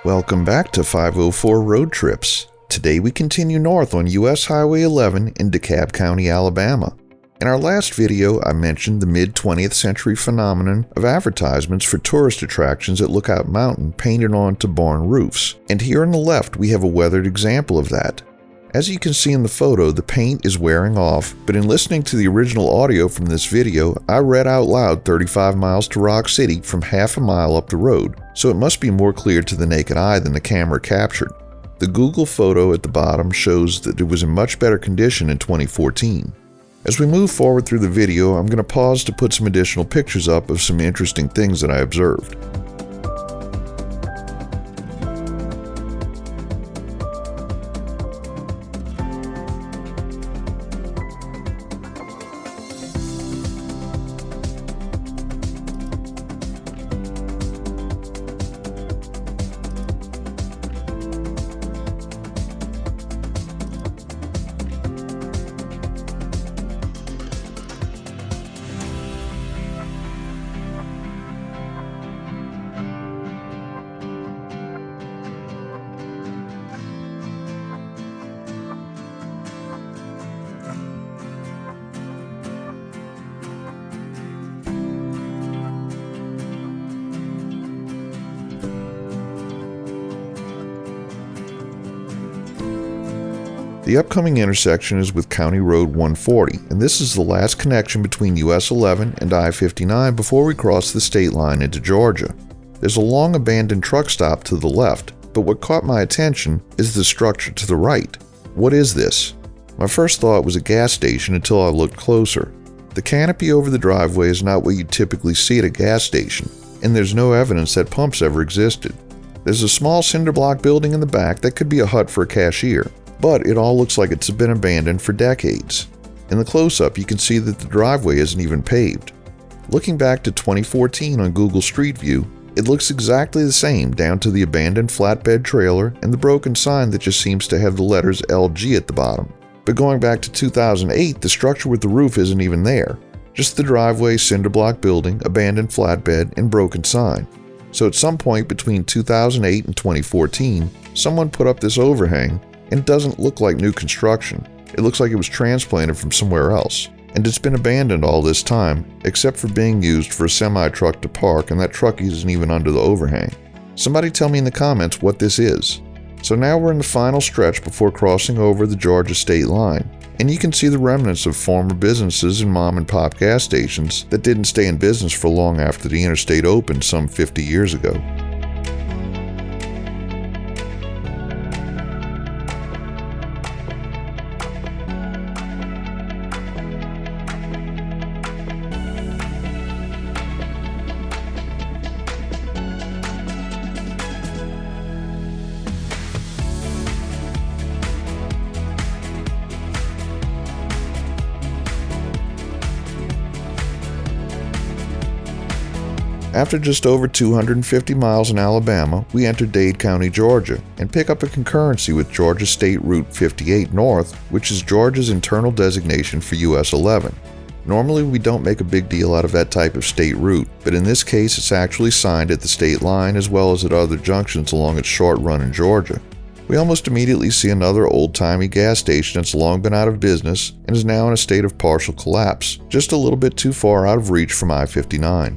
Welcome back to 504 Road Trips. Today we continue north on US Highway 11 in DeKalb County, Alabama. In our last video, I mentioned the mid-20th century phenomenon of advertisements for tourist attractions at Lookout Mountain painted onto barn roofs. And here on the left, we have a weathered example of that. As you can see in the photo, the paint is wearing off, but in listening to the original audio from this video, I read out loud 35 miles to Rock City from half a mile up the road, so it must be more clear to the naked eye than the camera captured. The Google photo at the bottom shows that it was in much better condition in 2014. As we move forward through the video, I'm going to pause to put some additional pictures up of some interesting things that I observed. The upcoming intersection is with County Road 140, and this is the last connection between US 11 and I-59 before we cross the state line into Georgia. There's a long abandoned truck stop to the left, but what caught my attention is the structure to the right. What is this? My first thought was a gas station until I looked closer. The canopy over the driveway is not what you typically see at a gas station, and there's no evidence that pumps ever existed. There's a small cinder block building in the back that could be a hut for a cashier, but it all looks like it's been abandoned for decades. In the close-up, you can see that the driveway isn't even paved. Looking back to 2014 on Google Street View, it looks exactly the same down to the abandoned flatbed trailer and the broken sign that just seems to have the letters LG at the bottom. But going back to 2008, the structure with the roof isn't even there. Just the driveway, cinder block building, abandoned flatbed, and broken sign. So at some point between 2008 and 2014, someone put up this overhang, and it doesn't look like new construction. It looks like it was transplanted from somewhere else. And it's been abandoned all this time, except for being used for a semi-truck to park, and that truck isn't even under the overhang. Somebody tell me in the comments what this is. So now we're in the final stretch before crossing over the Georgia state line, and you can see the remnants of former businesses and mom and pop gas stations that didn't stay in business for long after the interstate opened some 50 years ago. After just over 250 miles in Alabama, we enter Dade County, Georgia, and pick up a concurrency with Georgia State Route 58 North, which is Georgia's internal designation for US 11. Normally, we don't make a big deal out of that type of state route, but in this case it's actually signed at the state line as well as at other junctions along its short run in Georgia. We almost immediately see another old-timey gas station that's long been out of business and is now in a state of partial collapse, just a little bit too far out of reach from I-59.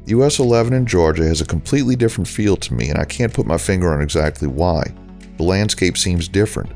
US 11 in Georgia has a completely different feel to me, and I can't put my finger on exactly why. The landscape seems different.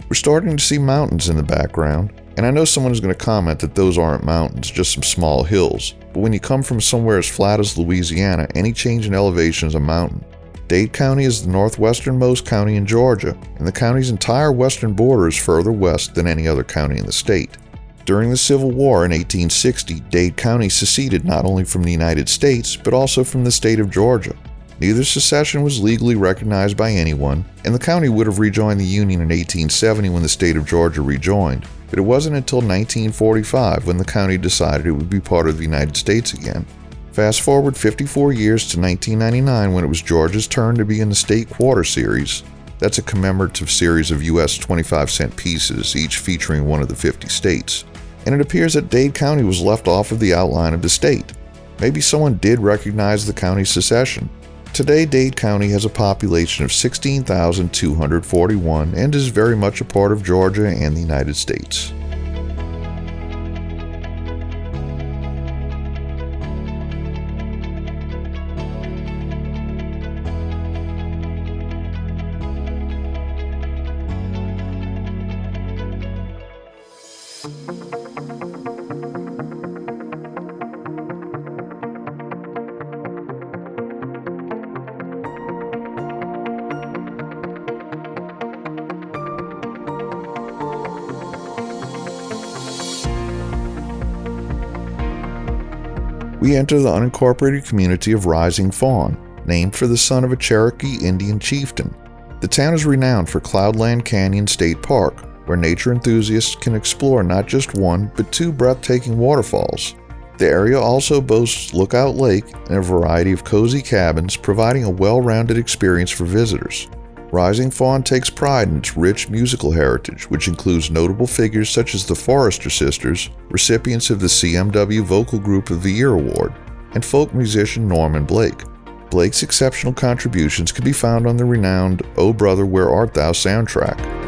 We're starting to see mountains in the background, and I know someone is going to comment that those aren't mountains, just some small hills, but when you come from somewhere as flat as Louisiana, any change in elevation is a mountain. Dade County is the northwesternmost county in Georgia, and the county's entire western border is further west than any other county in the state. During the Civil War in 1860, Dade County seceded not only from the United States, but also from the state of Georgia. Neither secession was legally recognized by anyone, and the county would have rejoined the Union in 1870 when the state of Georgia rejoined, but it wasn't until 1945 when the county decided it would be part of the United States again. Fast forward 54 years to 1999 when it was Georgia's turn to be in the State Quarter Series. That's a commemorative series of US 25-cent pieces, each featuring one of the 50 states. And it appears that Dade County was left off of the outline of the state. Maybe someone did recognize the county's secession. Today, Dade County has a population of 16,241 and is very much a part of Georgia and the United States. We enter the unincorporated community of Rising Fawn, named for the son of a Cherokee Indian chieftain. The town is renowned for Cloudland Canyon State Park, where nature enthusiasts can explore not just one, but two breathtaking waterfalls. The area also boasts Lookout Lake and a variety of cozy cabins, providing a well-rounded experience for visitors. Rising Fawn takes pride in its rich musical heritage, which includes notable figures such as the Forrester Sisters, recipients of the CMW Vocal Group of the Year Award, and folk musician Norman Blake. Blake's exceptional contributions can be found on the renowned "O Brother, Where Art Thou" soundtrack.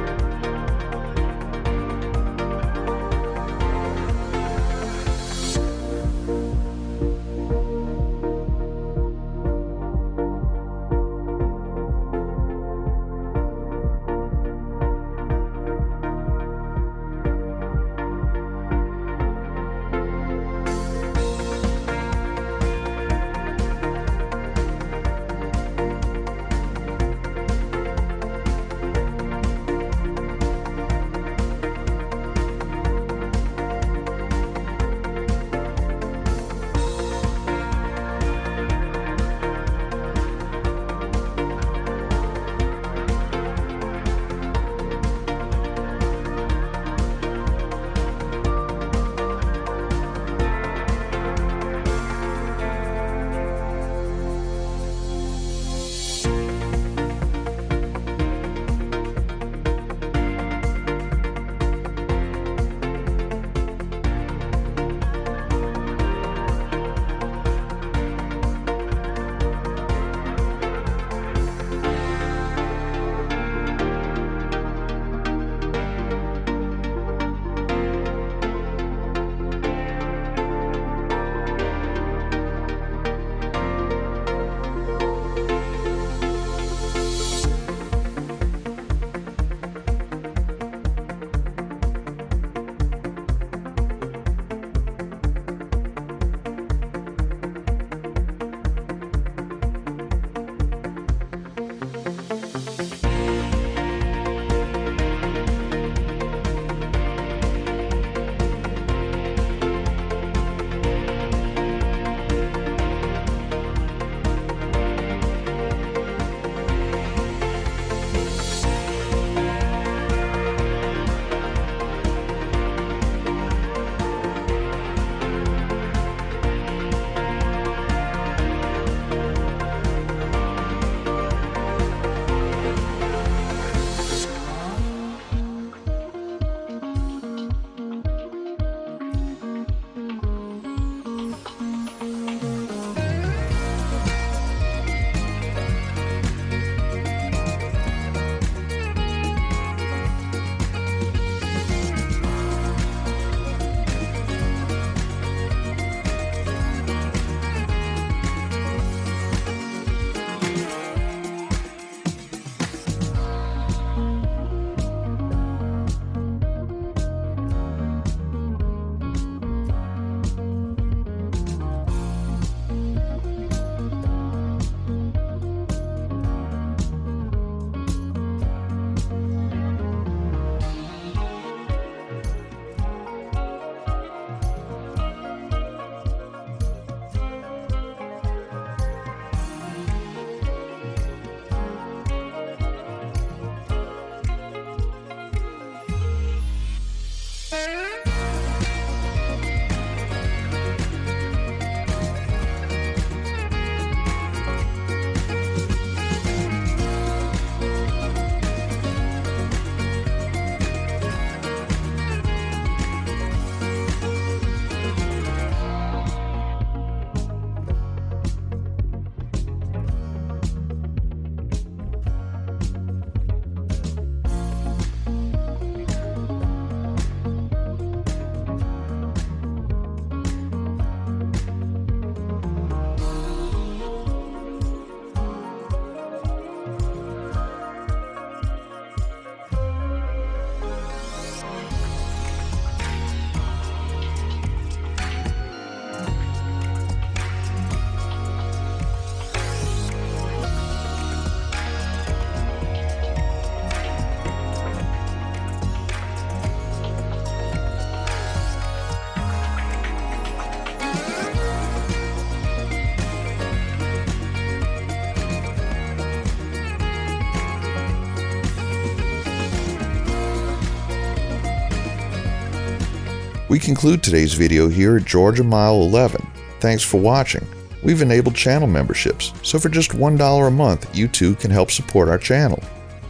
We conclude today's video here at Georgia Mile 11. Thanks for watching. We've enabled channel memberships, so for just $1 a month, you too can help support our channel.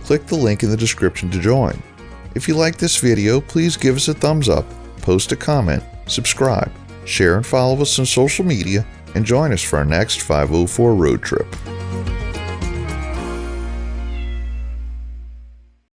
Click the link in the description to join. If you like this video, please give us a thumbs up, post a comment, subscribe, share and follow us on social media, and join us for our next 504 road trip.